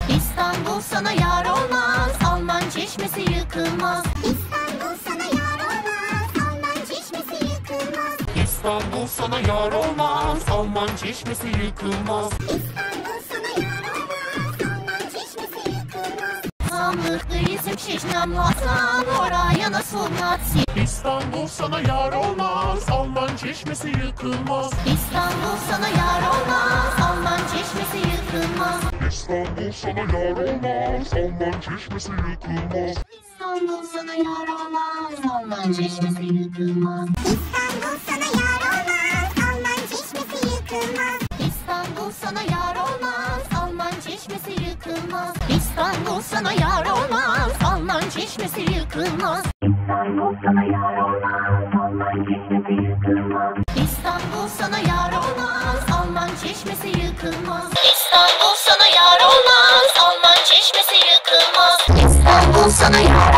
İstanbul sana yar olmaz, Alman Çeşmesi yıkılmaz. İstanbul sana yar olmaz, Alman Çeşmesi yıkılmaz. İstanbul sana yar olmaz, Alman Çeşmesi yıkılmaz. İstanbul sana yar olmaz, Alman Çeşmesi yıkılmaz. Sandıklı isim şişnem vatan, oraya nasıl natsi? İstanbul sana yar olmaz, Alman Çeşmesi yıkılmaz. İstanbul sana yar olmaz, Alman Çeşmesi yıkılmaz. İstanbul sana yar olmaz, Alman Çeşmesi yıkılmaz. İstanbul sana yar olmaz, Alman Çeşmesi yıkılmaz. İstanbul sana yar olmaz, Alman Çeşmesi yıkılmaz. İstanbul sana yar olmaz, Alman Çeşmesi yıkılmaz. İstanbul sana yar olmaz, Alman Çeşmesi yıkılmaz. İstanbul sana yar olmaz, Alman Çeşmesi yıkılmaz. İstanbul sana yar olmaz, Alman Çeşmesi yıkılmaz. İstanbul sana yar olmaz, Alman Çeşmesi yıkılmaz. İstanbul sana yar